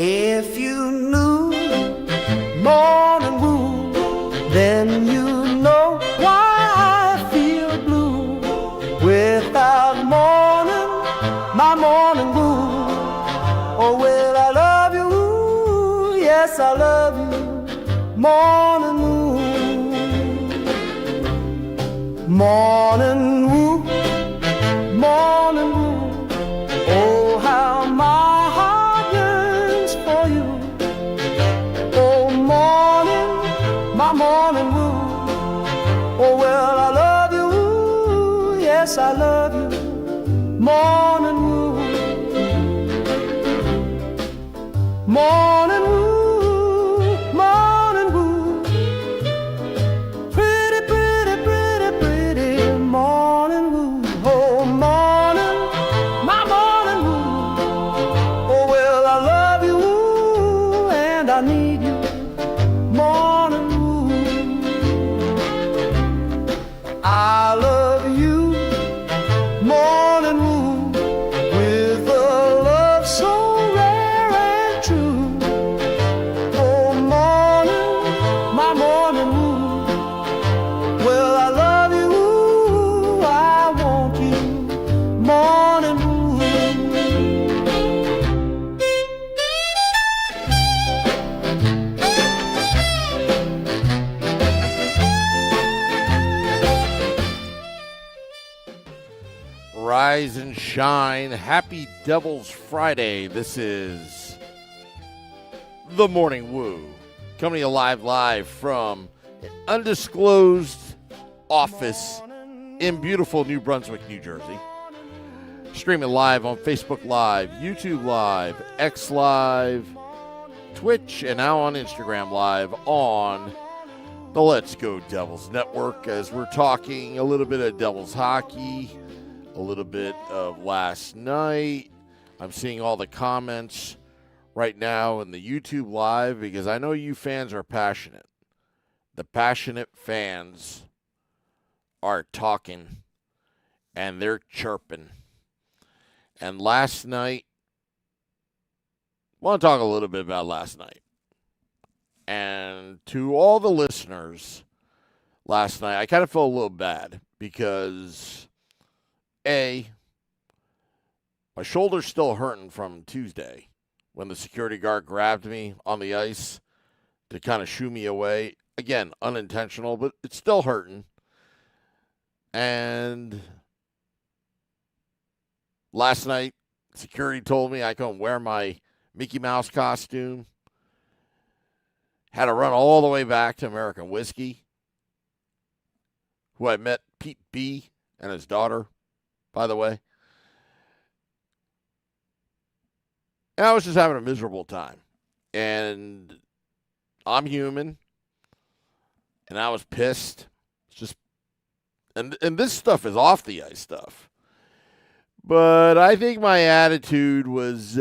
If you knew morning wood, then you know why I feel blue. Without morning, my morning wood. Oh, well, I love you, yes, I love you, morning wood. Morning wood, morning wood. Oh, how my heart yearns for you. Oh, morning, my morning wood. Oh, well, I love you, yes, I love you, morning wood. Morning wood, morning wood. Pretty, pretty, pretty, pretty morning wood. Oh, morning, my morning wood. Oh, well, I love you and I need you, morning wood. I love you, morning wood, with a love so rare and true. Oh, morning, my morning wood. Well, I love you, I want you, morning wood. Rise and shine. Happy Devil's Friday. This is The Morning Woo, coming to you live from an undisclosed office in beautiful New Brunswick, New Jersey. Streaming live on Facebook Live, YouTube Live, X Live, Twitch, and now on Instagram Live on the Let's Go Devils Network, as we're talking a little bit of Devils hockey, a little bit of last night. I'm seeing all the comments right now in the YouTube Live because I know you fans are passionate. The passionate fans are talking and they're chirping. And last night, I want to talk a little bit about last night. And to all the listeners last night, I kind of felt a little bad because my shoulder's still hurting from Tuesday when the security guard grabbed me on the ice to kind of shoo me away. Again, unintentional, but it's still hurting. And last night, security told me I couldn't wear my Mickey Mouse costume. Had to run all the way back to American Whiskey, who I met, Pete B. and his daughter, by the way. And I was just having a miserable time. And I'm human. And I was pissed. It's just, and this stuff is off the ice stuff. But I think my attitude was,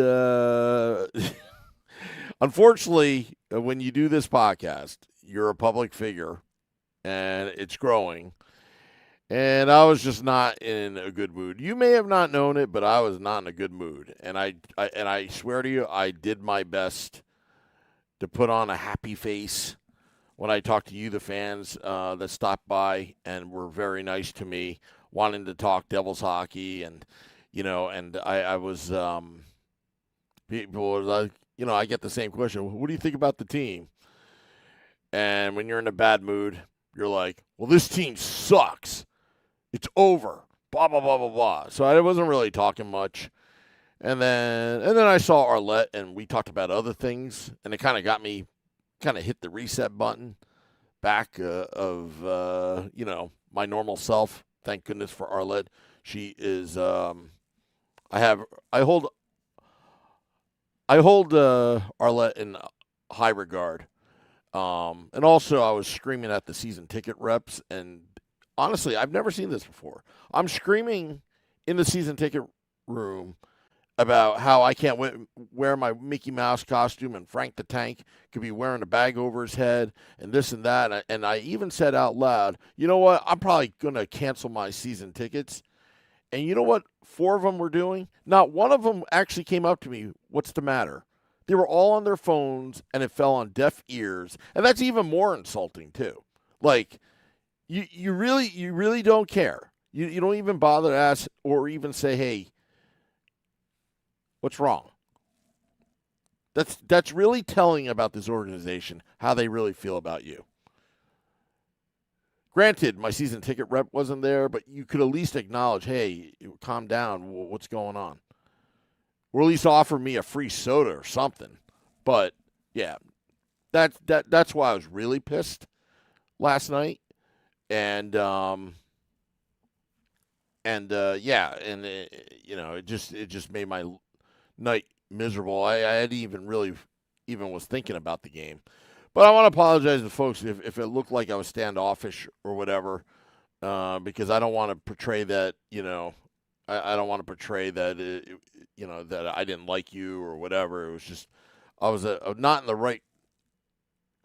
unfortunately, when you do this podcast, you're a public figure. And it's growing. And I was just not in a good mood. You may have not known it, but I was not in a good mood. And I swear to you, I did my best to put on a happy face when I talked to you, the fans that stopped by and were very nice to me, wanting to talk Devils hockey. And, you know, and I was, people were like, you know, I get the same question. What do you think about the team? And when you're in a bad mood, you're like, well, this team sucks. It's over. Blah, blah, blah, blah, blah. So I wasn't really talking much. And then I saw Arlette, and we talked about other things. And it kind of got me, kind of hit the reset button back of, you know, my normal self. Thank goodness for Arlette. She is, I hold Arlette in high regard. And also I was screaming at the season ticket reps, and honestly, I've never seen this before. I'm screaming in the season ticket room about how I can't wear my Mickey Mouse costume and Frank the Tank could be wearing a bag over his head and this and that. And I even said out loud, you know what? I'm probably going to cancel my season tickets. And you know what 4 of them were doing? Not one of them actually came up to me, what's the matter? They were all on their phones, and it fell on deaf ears. And that's even more insulting, too. Like, you really don't care. You don't even bother to ask or even say, hey, what's wrong? That's really telling about this organization, how they really feel about you. Granted, my season ticket rep wasn't there, but you could at least acknowledge, hey, calm down, what's going on? Or at least offer me a free soda or something. But, yeah, that's why I was really pissed last night. And it just made my night miserable. I hadn't even really was thinking about the game. But I want to apologize to folks if it looked like I was standoffish or whatever, because I don't want to portray that, I don't want to portray that, that I didn't like you or whatever. It was just I was not in the right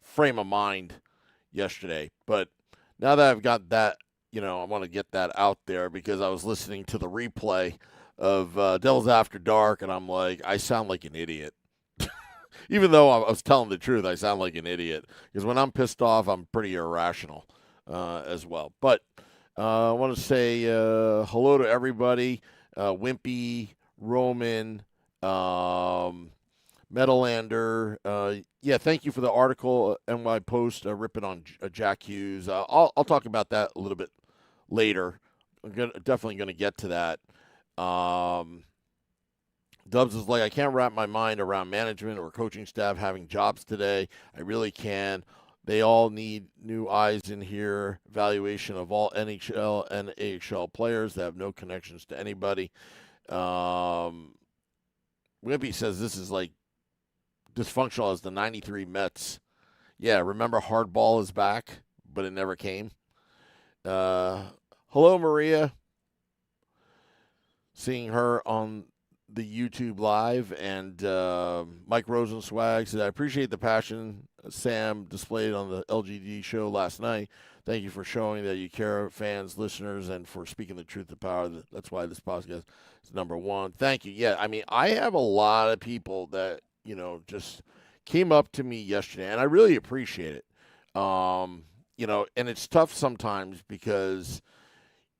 frame of mind yesterday. But now that I've got that, I want to get that out there because I was listening to the replay of Devils After Dark, and I'm like, I sound like an idiot. Even though I was telling the truth, I sound like an idiot. Because when I'm pissed off, I'm pretty irrational as well. But I want to say hello to everybody. Wimpy, Roman, Metalander. Thank you for the article and my post ripping on Jack Hughes. I'll talk about that a little bit later. I'm definitely going to get to that. Dubs is like, I can't wrap my mind around management or coaching staff having jobs today. I really can. They all need new eyes in here. Evaluation of all NHL and AHL players that have no connections to anybody. Wimpy says this is like dysfunctional as the 93 Mets. Yeah, remember Hardball is back, but it never came. Hello, Maria. Seeing her on the YouTube live, and Mike Rosenswag said, I appreciate the passion Sam displayed on the LGD show last night. Thank you for showing that you care, fans, listeners, and for speaking the truth to power. That's why this podcast is number one. Thank you. Yeah, I mean, I have a lot of people that, just came up to me yesterday, and I really appreciate it. And it's tough sometimes because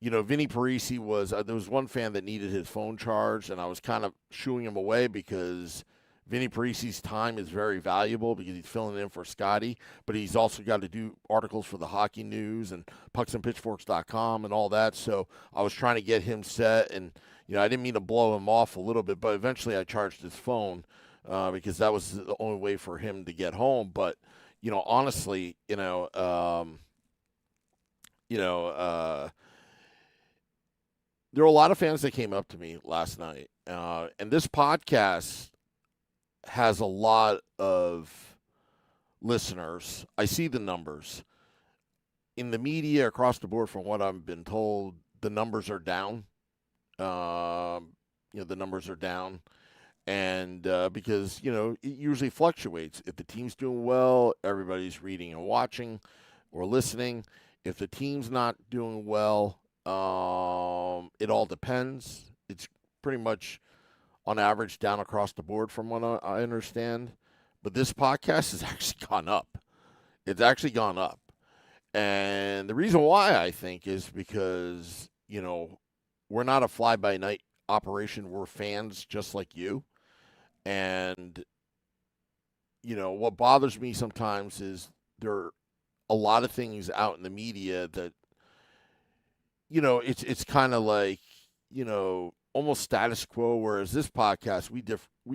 Vinny Parisi there was one fan that needed his phone charged, and I was kind of shooing him away because Vinny Parisi's time is very valuable because he's filling in for Scotty, but he's also got to do articles for the Hockey News and pucksandpitchforks.com and all that. So I was trying to get him set, and I didn't mean to blow him off a little bit, but eventually I charged his phone because that was the only way for him to get home. But honestly, there are a lot of fans that came up to me last night, and this podcast has a lot of listeners. I see the numbers. In the media across the board, from what I've been told, the numbers are down. The numbers are down. And because, it usually fluctuates. If the team's doing well, everybody's reading and watching or listening. If the team's not doing well, it all depends. It's pretty much on average down across the board from what I understand. But this podcast has actually gone up. It's actually gone up. And the reason why, I think, is because, we're not a fly-by-night operation. We're fans just like you. And, what bothers me sometimes is there are a lot of things out in the media that, it's kind of like, almost status quo, whereas this podcast, we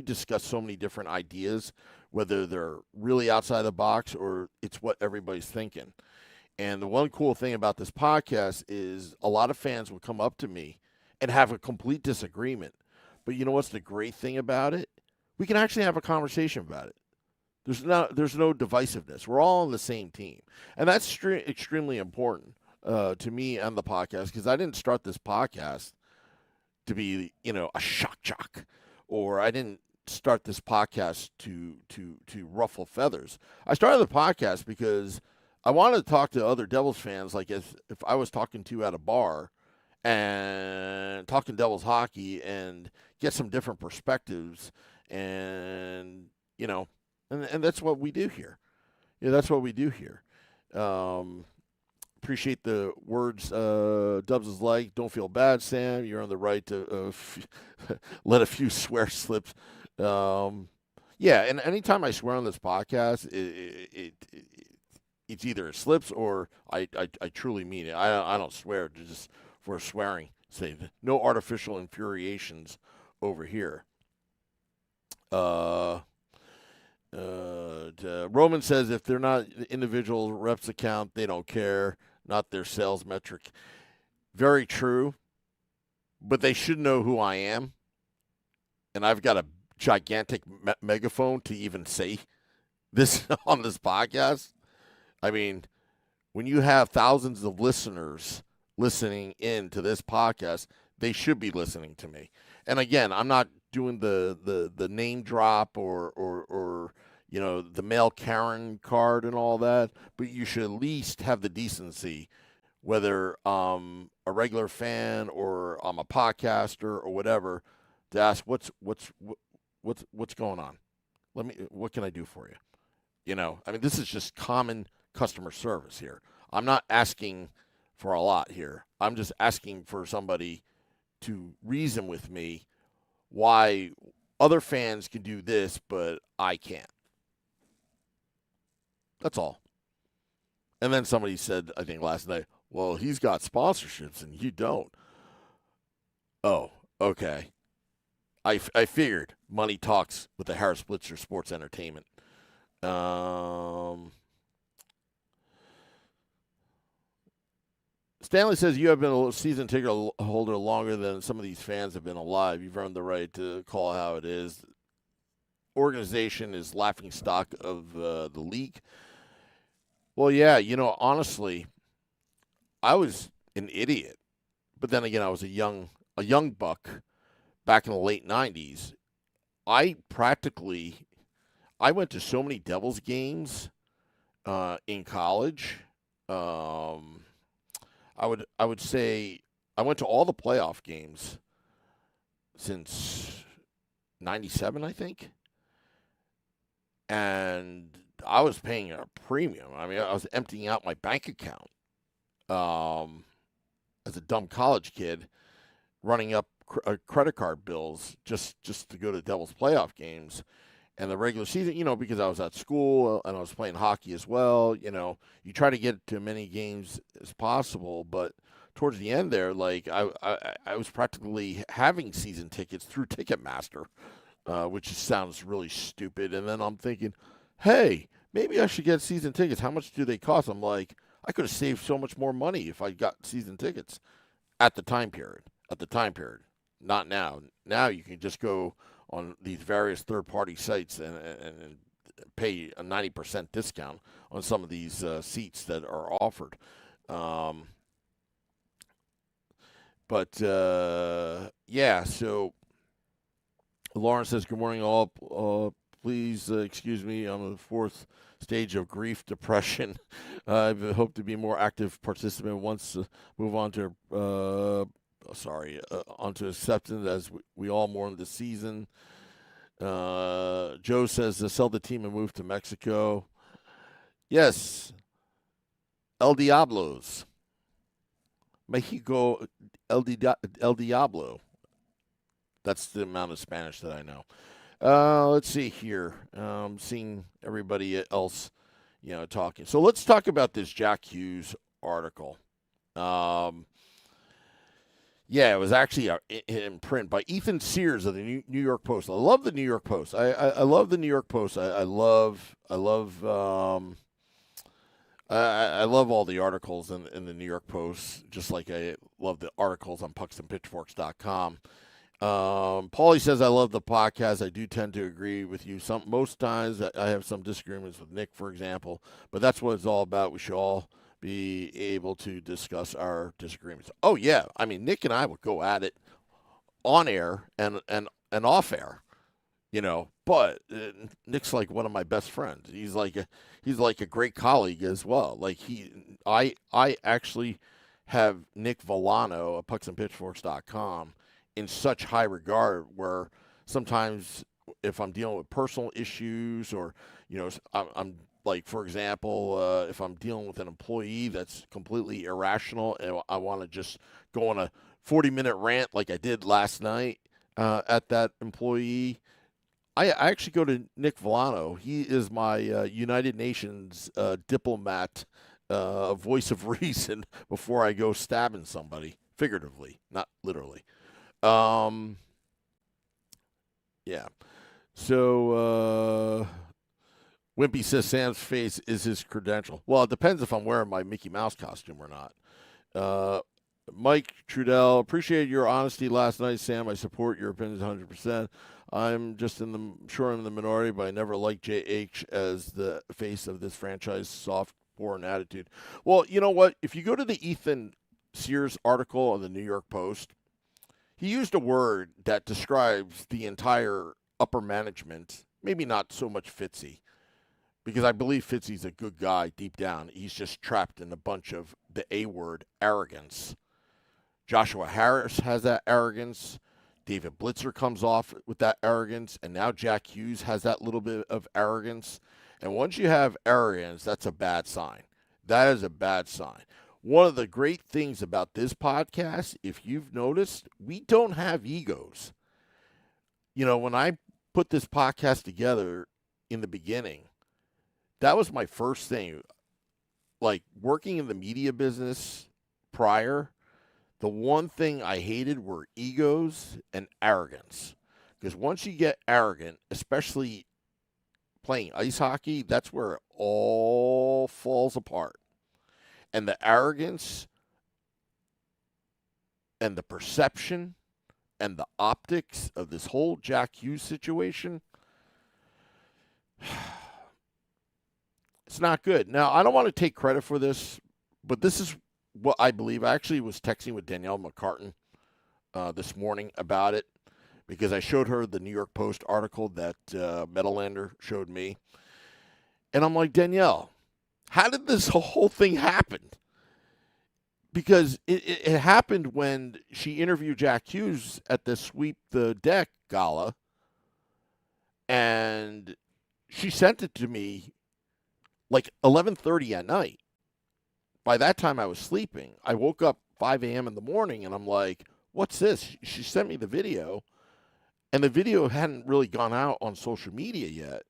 discuss so many different ideas, whether they're really outside the box or it's what everybody's thinking. And the one cool thing about this podcast is a lot of fans will come up to me and have a complete disagreement. But you know what's the great thing about it? We can actually have a conversation about it. There's no divisiveness. We're all on the same team. And that's extremely important to me and the podcast, because I didn't start this podcast to be, a shock jock or I didn't start this podcast to ruffle feathers. I started the podcast because I wanted to talk to other Devils fans, like if I was talking to you at a bar and talking Devils hockey and get some different perspectives, and and that's what we do here. Yeah, that's what we do here. Appreciate the words Dubs is like. Don't feel bad, Sam. You're on the right to let a few swear slips. Yeah, and anytime I swear on this podcast, it's either slips or I truly mean it. I don't swear just for swearing. Say no artificial infuriations over here. Roman says if they're not individual reps account, they don't care. Not their sales metric. Very true, but they should know who I am, and I've got a gigantic megaphone to even say this on this podcast. I mean, when you have thousands of listeners listening in to this podcast, they should be listening to me. And again, I'm not doing the name drop or the male Karen card and all that, but you should at least have the decency, whether I'm a regular fan or I'm a podcaster or whatever, to ask what's going on. What can I do for you? I mean, this is just common customer service here. I'm not asking for a lot here. I'm just asking for somebody to reason with me why other fans can do this, but I can't. That's all. And then somebody said, I think last night, well, he's got sponsorships and you don't. Oh, okay. I figured money talks with the Harris Blitzer Sports Entertainment. Stanley says you have been a season ticket holder longer than some of these fans have been alive. You've earned the right to call it how it is. Organization is laughing stock of the league. Well, yeah, honestly, I was an idiot, but then again, I was a young buck back in the late '90s. I went to so many Devils games in college. I would say I went to all the playoff games since '97, I think, and I was paying a premium. I mean, I was emptying out my bank account as a dumb college kid, running up credit card bills just to go to Devils playoff games. And the regular season, because I was at school and I was playing hockey as well, you try to get to as many games as possible. But towards the end there, like I was practically having season tickets through Ticketmaster, which sounds really stupid. And then I'm thinking, hey, maybe I should get season tickets. How much do they cost? I'm like, I could have saved so much more money if I got season tickets at the time period. Not now. Now you can just go on these various third-party sites and pay a 90% discount on some of these seats that are offered. Yeah, so Lawrence says, good morning, all. Please excuse me. I'm in the fourth stage of grief, depression. I hope to be a more active participant once move on to onto acceptance as we all mourn the season. Joe says to sell the team and move to Mexico. Yes. El Diablos. Mexico, El Diablo. That's the amount of Spanish that I know. Let's see here. Seeing everybody else, talking. So let's talk about this Jack Hughes article. Yeah, it was actually in print by Ethan Sears of the New York Post. I love the New York Post. I love the New York Post. I love all the articles in the New York Post, just like I love the articles on pucksandpitchforks.com. Paulie says, I love the podcast. I do tend to agree with you. Most times I have some disagreements with Nick, for example, but that's what it's all about. We should all be able to discuss our disagreements. Oh, yeah. I mean, Nick and I would go at it on air and and off air, But Nick's like one of my best friends. He's like a great colleague as well. Like I actually have Nick Villano at pucksandpitchforks.com in such high regard where sometimes if I'm dealing with personal issues or I'm like, for example, if I'm dealing with an employee that's completely irrational and I want to just go on a 40-minute rant like I did last night at that employee, I actually go to Nick Villano. He is my United Nations diplomat, voice of reason before I go stabbing somebody, figuratively, not literally. Yeah. So, Wimpy says Sam's face is his credential. Well, it depends if I'm wearing my Mickey Mouse costume or not. Mike Trudell, appreciate your honesty last night, Sam. I support your opinions 100%. I'm just in the minority, but I never liked JH as the face of this franchise, soft, foreign attitude. Well, you know what? If you go to the Ethan Sears article on the New York Post, he used a word that describes the entire upper management, maybe not so much Fitzy, because I believe Fitzy's a good guy deep down. He's just trapped in a bunch of the A word, arrogance. Joshua Harris has that arrogance. David Blitzer comes off with that arrogance, and now Jack Hughes has that little bit of arrogance. And once you have arrogance, that's a bad sign. That is a bad sign. One of the great things about this podcast, if you've noticed, we don't have egos. When I put this podcast together in the beginning, that was my first thing. Like, working in the media business prior, the one thing I hated were egos and arrogance. Because once you get arrogant, especially playing ice hockey, that's where it all falls apart. And the arrogance and the perception and the optics of this whole Jack Hughes situation, it's not good. Now, I don't want to take credit for this, but this is what I believe. I actually was texting with Danielle McCartan this morning about it because I showed her the New York Post article that Meadowlander showed me. And I'm like, Danielle, how did this whole thing happen? Because it happened when she interviewed Jack Hughes at the Sweep the Deck gala, and she sent it to me like 11:30 at night. By that time, I was sleeping. I woke up 5 a.m. in the morning, and I'm like, what's this? She sent me the video, and the video hadn't really gone out on social media yet.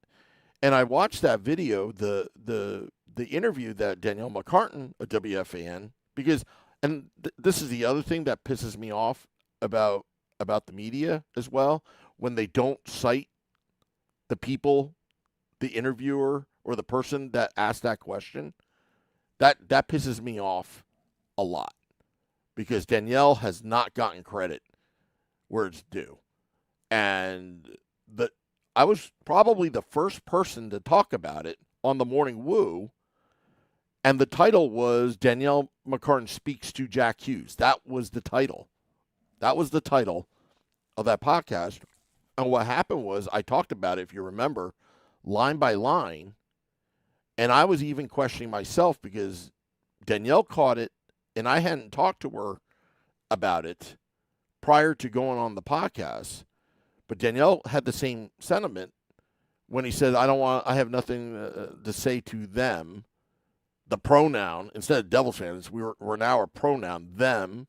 And I watched that video, the interview that Danielle McCartan, a WFAN, because, and this is the other thing that pisses me off about the media as well, when they don't cite the people, the interviewer, or the person that asked that question. That pisses me off a lot, because Danielle has not gotten credit where it's due. And I was probably the first person to talk about it on the Morning Woo, and the title was Danielle McCartan Speaks to Jack Hughes. That was the title. That was the title of that podcast. And what happened was, I talked about it, if you remember, line by line, and I was even questioning myself because Danielle caught it, and I hadn't talked to her about it prior to going on the podcast. But Danielle had the same sentiment when he said, I have nothing to say to them. The pronoun, instead of Devils fans, we're now a pronoun, them.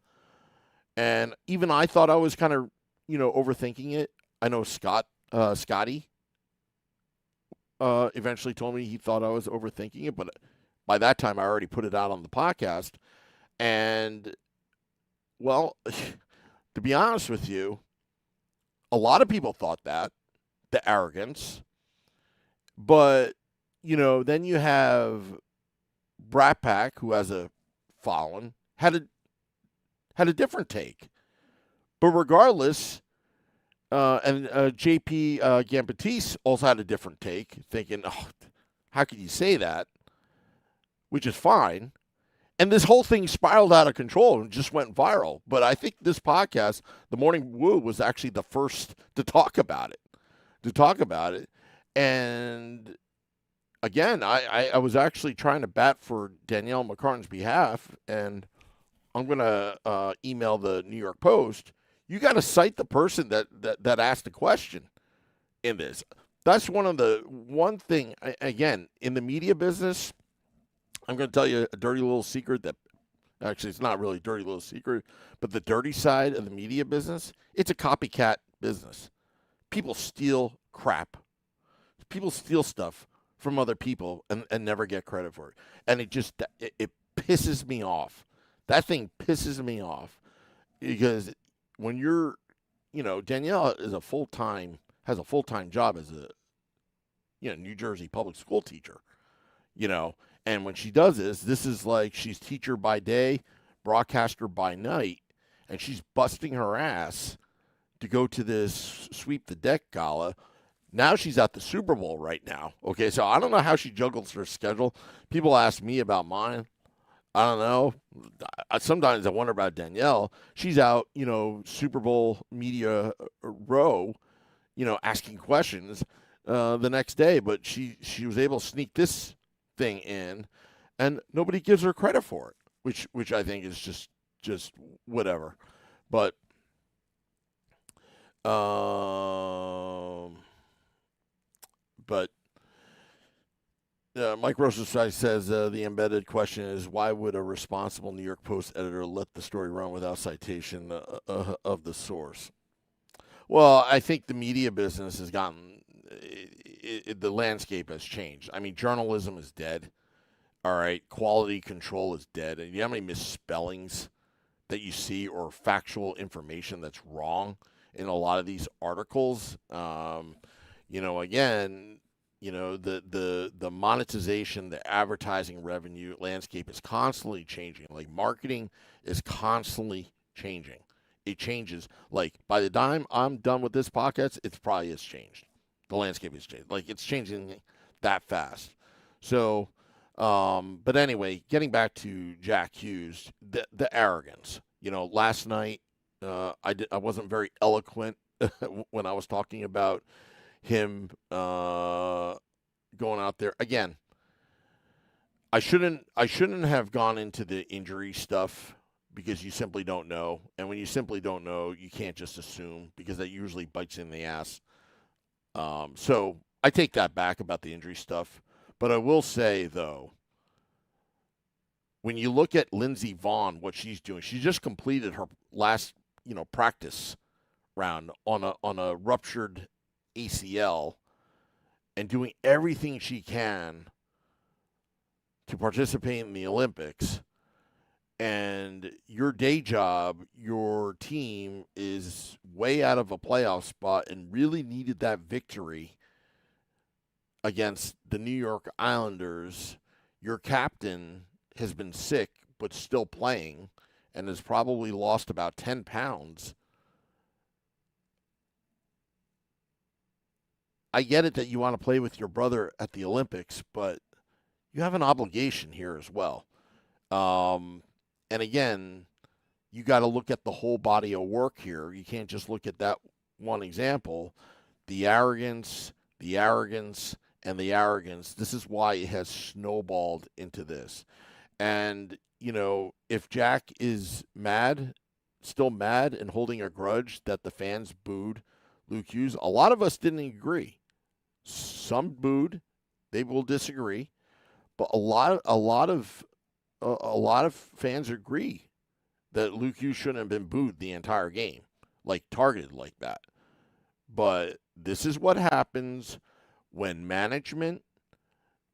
And even I thought I was kind of, overthinking it. I know Scotty eventually told me he thought I was overthinking it, but by that time I already put it out on the podcast. And, well, to be honest with you, a lot of people thought that, the arrogance. But, then you have Brat Pack, who has a following, had a different take. But regardless, and JP Gambatiste also had a different take, thinking, how could you say that? Which is fine. And this whole thing spiraled out of control and just went viral. But I think this podcast, The Morning Woo, was actually the first to talk about it. And again, I was actually trying to bat for Danielle McCartan's behalf, and I'm going to email the New York Post. You got to cite the person that asked the question in this. That's one thing, again, in the media business. I'm going to tell you a dirty little secret that actually it's not really a dirty little secret, but the dirty side of the media business, it's a copycat business. People steal crap. People steal stuff from other people and never get credit for it. And it pisses me off. That thing pisses me off because when you're, Danielle has a full-time job as a, New Jersey public school teacher, and when she does this is like she's teacher by day, broadcaster by night, and she's busting her ass to go to this sweep the deck gala. Now she's at the Super Bowl right now. Okay, so I don't know how she juggles her schedule. People ask me about mine. I don't know. Sometimes I wonder about Danielle. She's out, Super Bowl media row, asking questions the next day. But she was able to sneak this thing in, and nobody gives her credit for it, which I think is just whatever. But Mike Rosenside says the embedded question is, why would a responsible New York Post editor let the story run without citation of the source? Well, I think the media business has gotten the landscape has changed. I mean, journalism is dead. All right, quality control is dead. And you know how many misspellings that you see or factual information that's wrong in a lot of these articles? Again, the monetization, the advertising revenue landscape is constantly changing. Like marketing is constantly changing. It changes. Like by the time I'm done with this podcast, it probably has changed. The landscape has changed. Like it's changing that fast. So, but anyway, getting back to Jack Hughes, the arrogance. Last night I wasn't very eloquent when I was talking about him going out there again. I shouldn't have gone into the injury stuff because you simply don't know, and when you simply don't know, you can't just assume because that usually bites in the ass. So I take that back about the injury stuff, but I will say though, when you look at Lindsey Vonn, what she's doing, she just completed her last practice round on a ruptured ACL and doing everything she can to participate in the Olympics. And your day job, your team is way out of a playoff spot and really needed that victory against the New York Islanders. Your captain has been sick but still playing and has probably lost about 10 pounds. I get it that you want to play with your brother at the Olympics, but you have an obligation here as well. And again, you got to look at the whole body of work here. You can't just look at that one example. The arrogance, and the arrogance. This is why it has snowballed into this. And, if Jack is still mad and holding a grudge that the fans booed Luke Hughes, a lot of us didn't agree. Some booed. They will disagree. But a lot of fans agree that Luke Hughes shouldn't have been booed the entire game, like targeted like that. But this is what happens when management,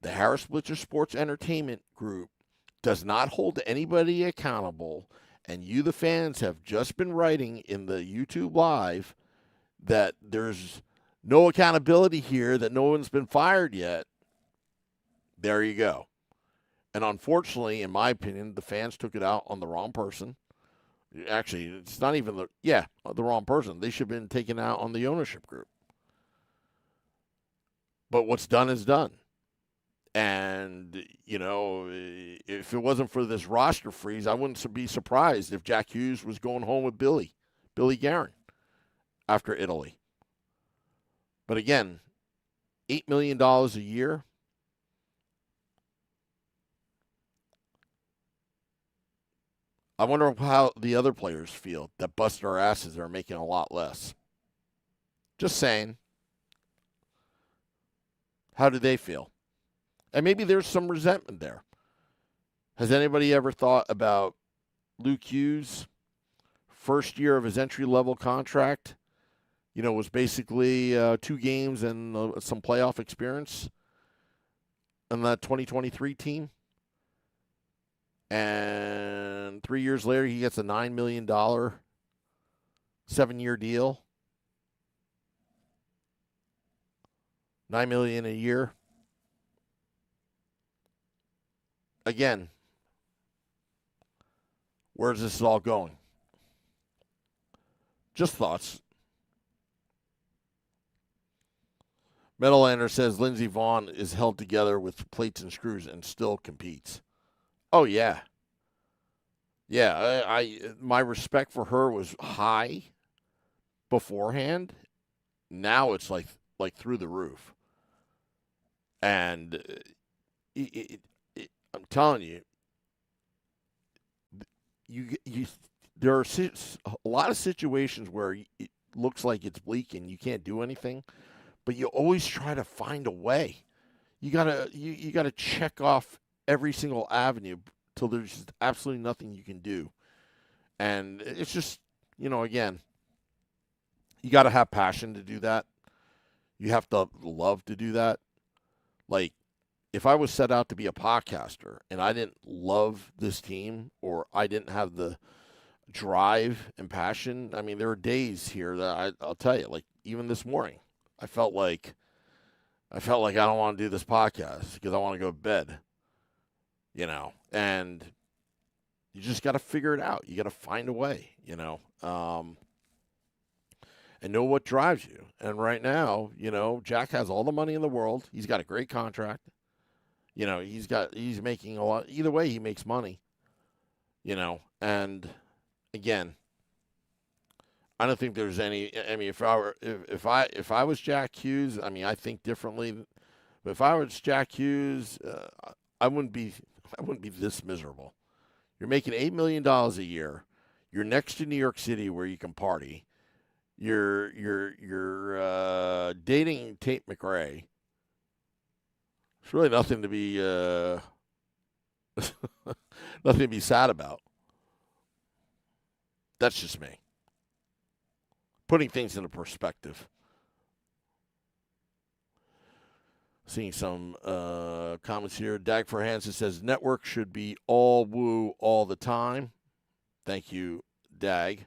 the Harris Blitzer Sports Entertainment Group, does not hold anybody accountable, and you, the fans, have just been writing in the YouTube Live that there's no accountability here, that no one's been fired yet. There you go. And unfortunately, in my opinion, the fans took it out on the wrong person. Actually, it's not even the wrong person. They should have been taken out on the ownership group. But what's done is done. And, if it wasn't for this roster freeze, I wouldn't be surprised if Jack Hughes was going home with Billy Guerin after Italy. But again, $8 million a year. I wonder how the other players feel that bust our asses are making a lot less. Just saying. How do they feel? And maybe there's some resentment there. Has anybody ever thought about Luke Hughes' first year of his entry-level contract? Was basically 2 games and some playoff experience on that 2023 team. And 3 years later, he gets a $9 million 7-year deal. $9 million a year. Again, where's this all going? Just thoughts. Metalander says Lindsey Vonn is held together with plates and screws and still competes. Oh, yeah. Yeah, my respect for her was high beforehand. Now it's like through the roof. And I'm telling you, there are a lot of situations where it looks like it's bleak and you can't do anything, but you always try to find a way. You gotta check off every single avenue till there's just absolutely nothing you can do. And it's just, again, you got to have passion to do that. You have to love to do that. Like, if I was set out to be a podcaster and I didn't love this team or I didn't have the drive and passion, I mean, there are days here that I'll tell you, like even this morning, I felt like I don't want to do this podcast because I want to go to bed. And you just got to figure it out. You got to find a way, and know what drives you. And right now, Jack has all the money in the world. He's got a great contract. He's making a lot. Either way, he makes money. And again, I don't think there's any. I mean, if I was Jack Hughes, I mean, I think differently. But if I was Jack Hughes, I wouldn't be this miserable. You're making $8 million a year. You're next to New York City where you can party. You're dating Tate McRae. It's really nothing to be nothing to be sad about. That's just me. Putting things into perspective. Seeing some comments here. Dag for Hansen says network should be all woo all the time. Thank you, Dag.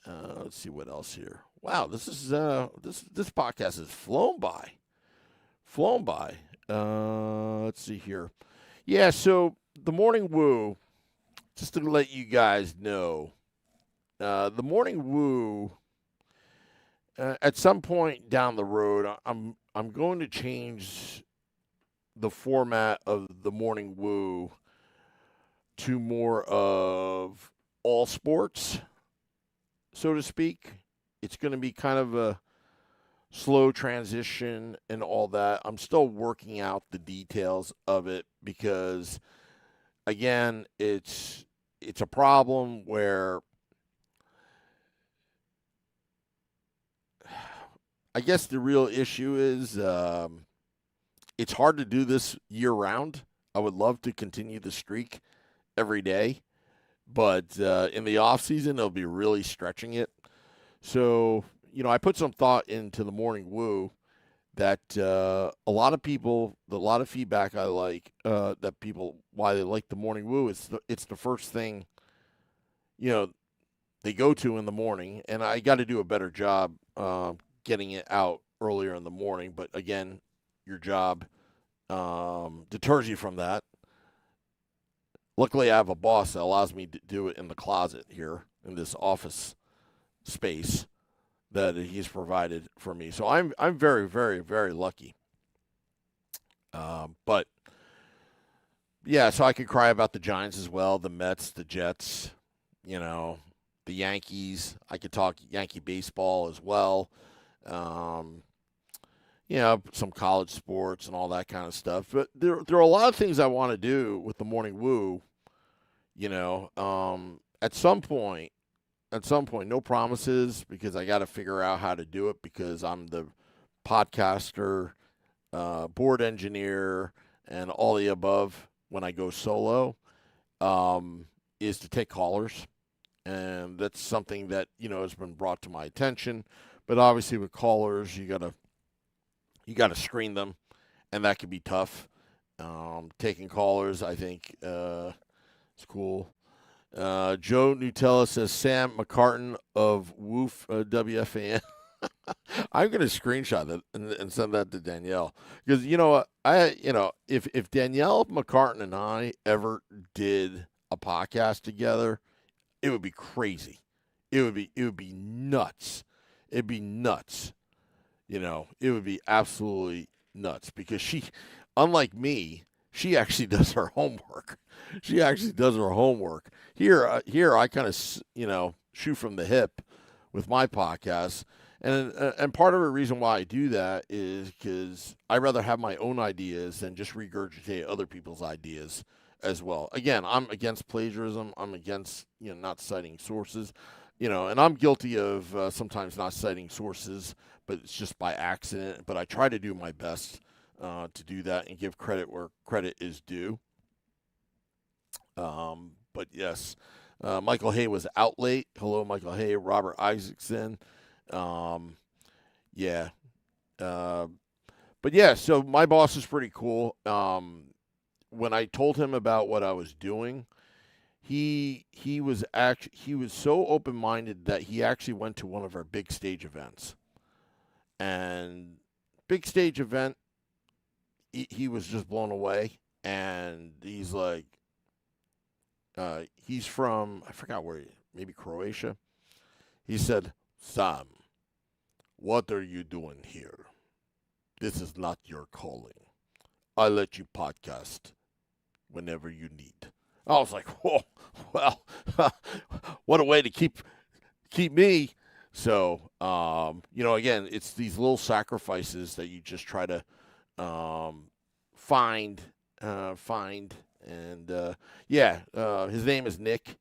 Let's see what else here. Wow, this is this podcast has flown by. Let's see here. Yeah, so the morning woo. Just to let you guys know, the morning woo. At some point down the road, I'm going to change the format of the morning woo to more of all sports, so to speak. It's going to be kind of a slow transition and all that. I'm still working out the details of it because, again, it's a problem where I guess the real issue is it's hard to do this year-round. I would love to continue the streak every day, but in the off-season, they'll be really stretching it. So, I put some thought into the morning woo that a lot of people, a lot of feedback I like, that people, why they like the morning woo, it's the first thing, they go to in the morning, and I got to do a better job getting it out earlier in the morning. But again, your job deters you from that. Luckily, I have a boss that allows me to do it in the closet here in this office space that he's provided for me. So I'm very, very, very lucky. But yeah, so I could cry about the Giants as well, the Mets, the Jets, the Yankees. I could talk Yankee baseball as well. Um, some college sports and all that kind of stuff. But there are a lot of things I want to do with the Morning Woo. At some point, no promises because I got to figure out how to do it because I'm the podcaster, board engineer, and all the above when I go solo. Is to take callers, and that's something that has been brought to my attention. But obviously, with callers, you gotta screen them, and that can be tough. Taking callers, I think, is cool. Joe Nutella says Sam McCartan of Woof WFAN. I'm gonna screenshot that and send that to Danielle because you know what if Danielle McCartan and I ever did a podcast together, it would be crazy. It would be nuts. It'd be nuts. It would be absolutely nuts because she, unlike me, she actually does her homework. She actually does her homework. Here I kind of shoot from the hip with my podcast, and part of the reason why I do that is because I rather have my own ideas than just regurgitate other people's ideas as well. Again, I'm against plagiarism. I'm against not citing sources. And I'm guilty of sometimes not citing sources, but it's just by accident. But I try to do my best to do that and give credit where credit is due. But yes, Michael Hay was out late. Hello, Michael Hay. Robert Isaacson. Yeah. But yeah, so my boss is pretty cool. When I told him about what I was doing, he was so open minded that he actually went to one of our big stage events. And big stage event, he was just blown away. And he's like, he's from I forgot where, maybe Croatia. He said, "Sam, what are you doing here? This is not your calling. I let you podcast whenever you need." I was like, "Whoa, well, what a way to keep me." So, again, it's these little sacrifices that you just try to find, and his name is Nick,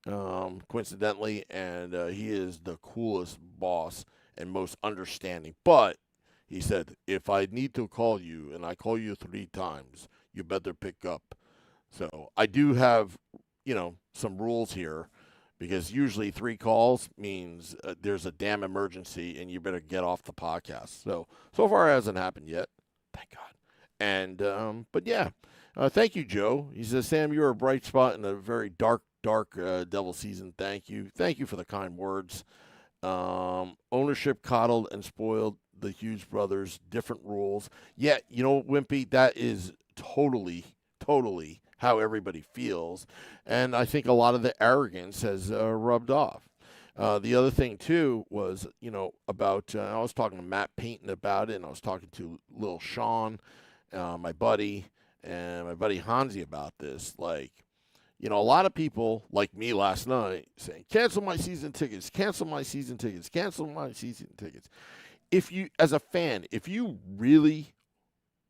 coincidentally, and he is the coolest boss and most understanding. But he said, if I need to call you and I call you 3 times, you better pick up. So I do have, some rules here because usually 3 calls means there's a damn emergency and you better get off the podcast. So far it hasn't happened yet. Thank God. And, but yeah, thank you, Joe. He says, Sam, you're a bright spot in a very dark Devil season. Thank you. Thank you for the kind words. Ownership coddled and spoiled the Hughes brothers, different rules. Yeah, Wimpy, that is totally how everybody feels. And I think a lot of the arrogance has rubbed off. The other thing, too, was, about, I was talking to Matt Payton about it, and I was talking to Lil Sean, my buddy, and my buddy Hansi about this. Like, a lot of people, like me last night, saying, cancel my season tickets, cancel my season tickets, cancel my season tickets. If you, as a fan, if you really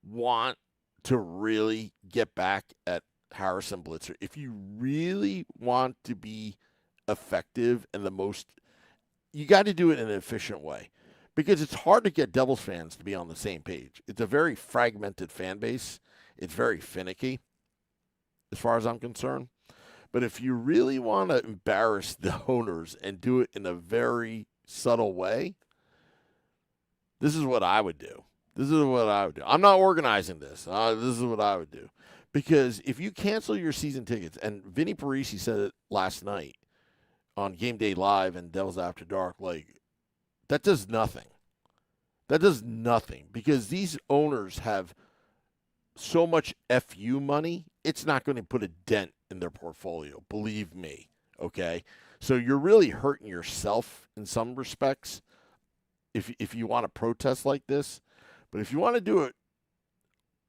want to really get back at Harrison Blitzer, if you really want to be effective and you got to do it in an efficient way because it's hard to get Devils fans to be on the same page. It's a very fragmented fan base. It's very finicky as far as I'm concerned. But if you really want to embarrass the owners and do it in a very subtle way, this is what I would do. I'm not organizing this. This is what I would do. Because if you cancel your season tickets, and Vinny Parisi said it last night on Game Day Live and Devils After Dark, like, that does nothing. That does nothing. Because these owners have so much FU money, it's not going to put a dent in their portfolio. Believe me. Okay? So you're really hurting yourself in some respects if you want to protest like this. But if you want to do it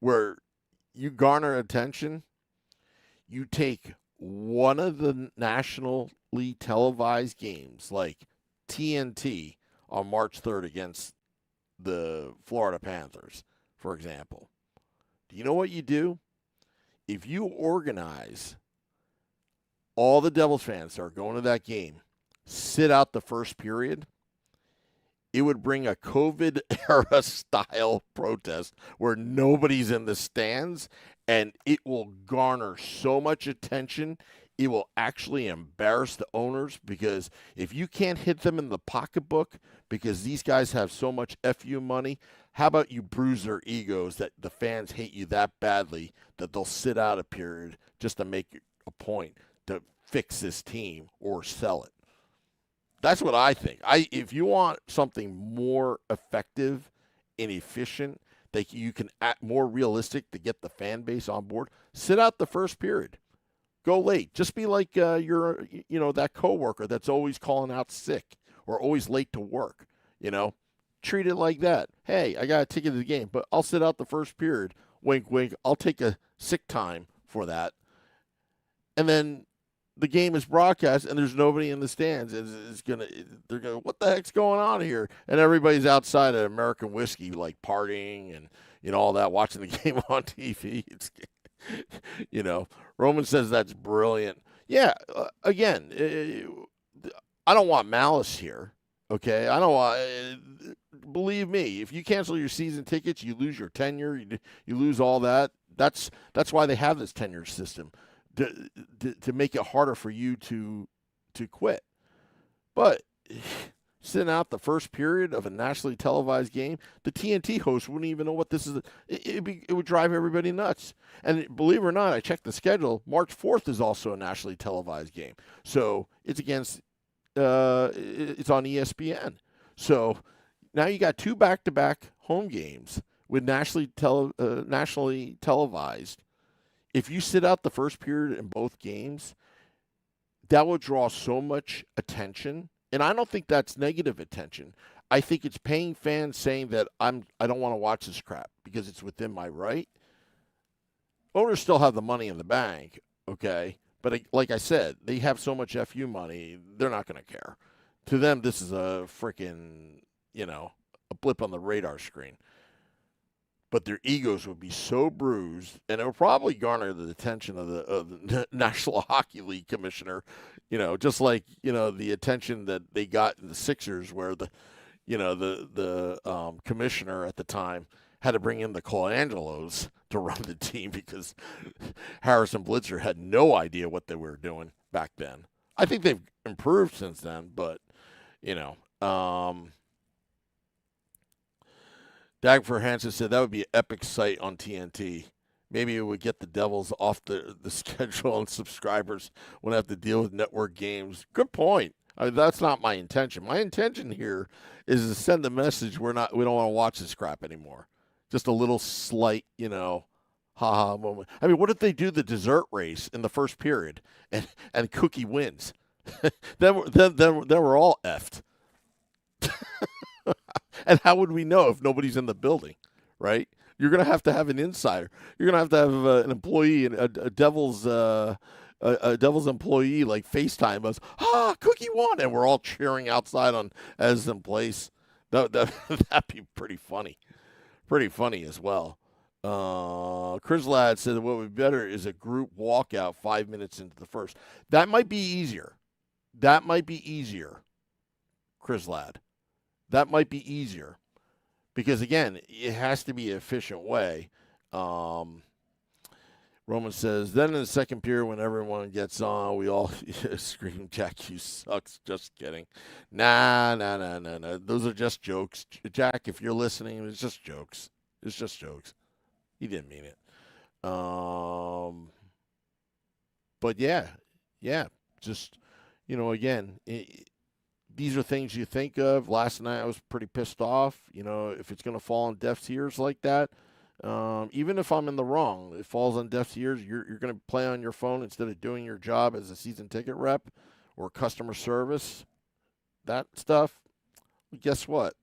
where you garner attention, you take one of the nationally televised games, like TNT on March 3rd against the Florida Panthers, for example. Do you know what you do? If you organize all the Devils fans that are going to that game, sit out the first period, it would bring a COVID era style protest where nobody's in the stands, and it will garner so much attention. It will actually embarrass the owners, because if you can't hit them in the pocketbook because these guys have so much FU money, how about you bruise their egos that the fans hate you that badly that they'll sit out a period just to make a point to fix this team or sell it? That's what I think. If you want something more effective and efficient, that you can act more realistic to get the fan base on board, sit out the first period. Go late. Just be like that coworker that's always calling out sick or always late to work. Treat it like that. Hey, I got a ticket to the game, but I'll sit out the first period. Wink, wink. I'll take a sick time for that, and then the game is broadcast and there's nobody in the stands. They're gonna, what the heck's going on here? And everybody's outside at American Whiskey, like partying and all that, watching the game on TV. It's Roman says that's brilliant. Yeah, again, I don't want malice here. Okay, I don't want. Believe me, if you cancel your season tickets, you lose your tenure. You lose all that. That's why they have this tenure system. To make it harder for you to quit. But sitting out the first period of a nationally televised game, the TNT host wouldn't even know what this is. It would drive everybody nuts. And believe it or not, I checked the schedule. March 4th is also a nationally televised game. So it's against, it's on ESPN. So now you got two back-to-back home games with nationally televised. If you sit out the first period in both games, that will draw so much attention. And I don't think that's negative attention. I think it's paying fans saying that I don't want to watch this crap because it's within my right. Owners still have the money in the bank, okay? But like I said, they have so much FU money, they're not going to care. To them, this is a freaking, a blip on the radar screen. But their egos would be so bruised, and it would probably garner the attention of the National Hockey League commissioner, just like the attention that they got in the Sixers, where the commissioner at the time had to bring in the Colangelos to run the team because Harrison Blitzer had no idea what they were doing back then. I think they've improved since then, but Dagford Hansen said that would be an epic sight on TNT. Maybe it would get the Devils off the schedule and subscribers wouldn't have to deal with network games. Good point. I mean, that's not my intention. My intention here is to send the message we don't want to watch this crap anymore. Just a little slight, ha-ha moment. I mean, what if they do the dessert race in the first period and Cookie wins? then we're all effed. And how would we know if nobody's in the building, right? You're going to have an insider. You're going to have an employee, a Devils employee, like FaceTime us. Cookie won, and we're all cheering outside on Edison Place. That'd be pretty funny. Pretty funny as well. Chris Ladd said what would be better is a group walkout 5 minutes into the first. That might be easier. Chris Ladd. That might be easier because, again, it has to be an efficient way. Roman says, then in the second period when everyone gets on, we all scream, Jack, you sucks. Just kidding. Nah. Those are just jokes. Jack, if you're listening, it's just jokes. He didn't mean it. But, yeah, just, again, these are things you think of. Last night I was pretty pissed off. If it's going to fall on deaf ears like that, even if I'm in the wrong, it falls on deaf ears. You're going to play on your phone instead of doing your job as a season ticket rep or customer service. That stuff, guess what?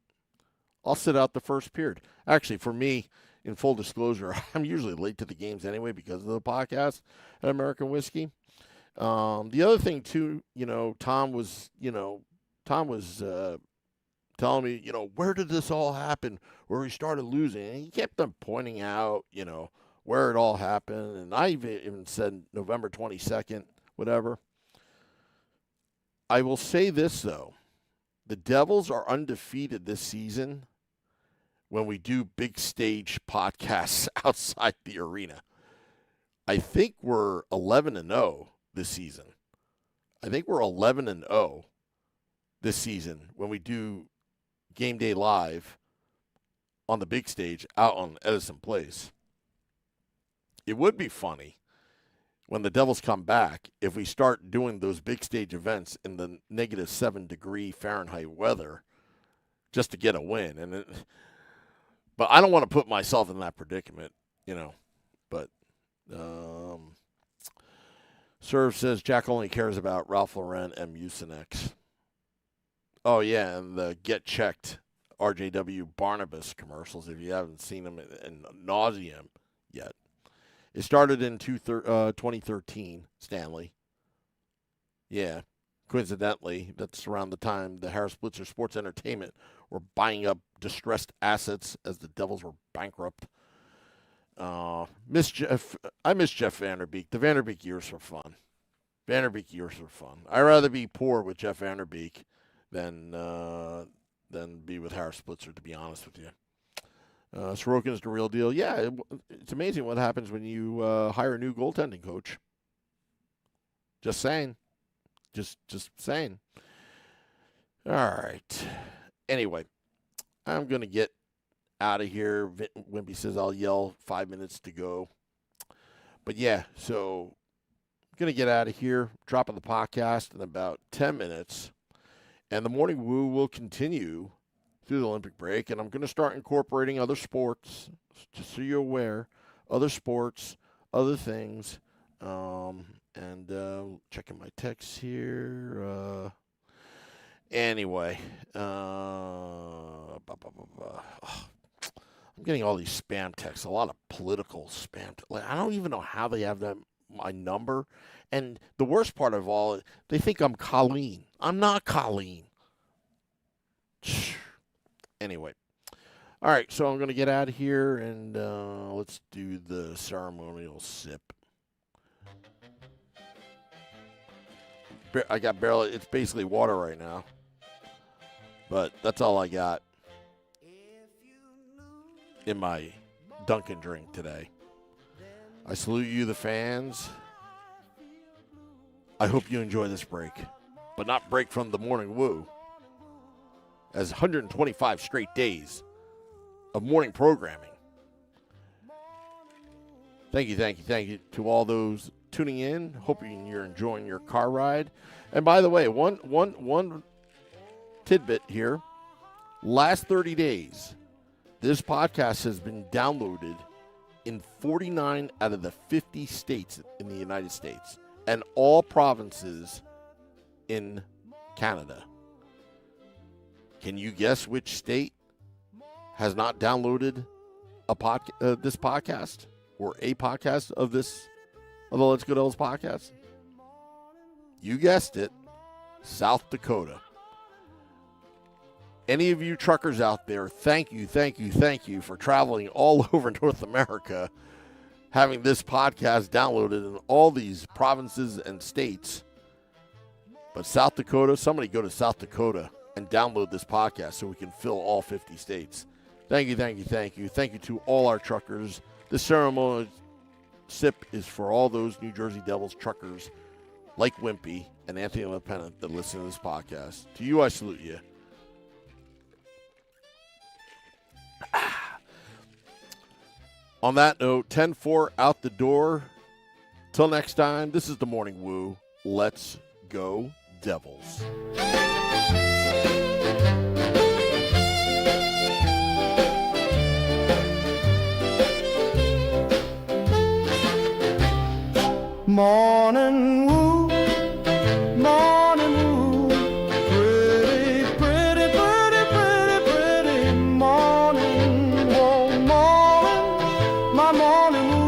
I'll sit out the first period. Actually, for me, in full disclosure, I'm usually late to the games anyway because of the podcast at American Whiskey. The other thing too, Tom was telling me, where did this all happen? Where we started losing, and he kept on pointing out, where it all happened, and I even said November 22nd, whatever. I will say this though, the Devils are undefeated this season when we do big stage podcasts outside the arena. I think we're 11-0 this season. I think we're 11-0 this season when we do Game Day Live on the big stage out on Edison Place. It would be funny when the Devils come back if we start doing those big stage events in the -7 Fahrenheit weather just to get a win. But I don't want to put myself in that predicament, But Serve says Jack only cares about Ralph Lauren and Mucinex. Oh, yeah, and the Get Checked RJW Barnabas commercials, if you haven't seen them in nauseam yet. It started in 2013, Stanley. Yeah, coincidentally, that's around the time the Harris Blitzer Sports Entertainment were buying up distressed assets as the Devils were bankrupt. I miss Jeff Vanderbeek. The Vanderbeek years were fun. I'd rather be poor with Jeff Vanderbeek than be with Harris Blitzer, to be honest with you. Sorokin's the real deal. Yeah, it's amazing what happens when you hire a new goaltending coach. Just saying. Just saying. All right. Anyway, I'm going to get out of here. Wimpy says I'll yell 5 minutes to go. But yeah, so I'm going to get out of here, dropping the podcast in about 10 minutes. And the Morning Woo will continue through the Olympic break. And I'm going to start incorporating other sports, just so you're aware. Other sports, other things. Checking my texts here. Anyway. I'm getting all these spam texts, a lot of political spam. I don't even know how they have my number. And the worst part of all, they think I'm Colleen. I'm not Colleen. Anyway. All right, so I'm going to get out of here, and let's do the ceremonial sip. I got barely, it's basically water right now. But that's all I got in my Dunkin' drink today. I salute you, the fans. I hope you enjoy this break, but not break from the Morning Woo, as 125 straight days of morning programming. Thank you to all those tuning in. Hoping you're enjoying your car ride. And by the way, one tidbit here. Last 30 days, this podcast has been downloaded in 49 out of the 50 states in the United States and all provinces in Canada. Can you guess which state has not downloaded this podcast or a podcast of the Let's Go Devils podcast? You guessed it, South Dakota. Any of you truckers out there, thank you for traveling all over North America, having this podcast downloaded in all these provinces and states. But South Dakota, somebody go to South Dakota and download this podcast so we can fill all 50 states. Thank you. Thank you to all our truckers. This ceremonial sip is for all those New Jersey Devils truckers like Wimpy and Anthony LePennant that listen to this podcast. To you, I salute you. On that note, 10-4 out the door. Till next time, this is the Morning Woo. Let's go, Devils. Morning Woo, Morning Woo. Pretty, pretty, pretty, pretty, pretty morning, oh morning. my morning woo.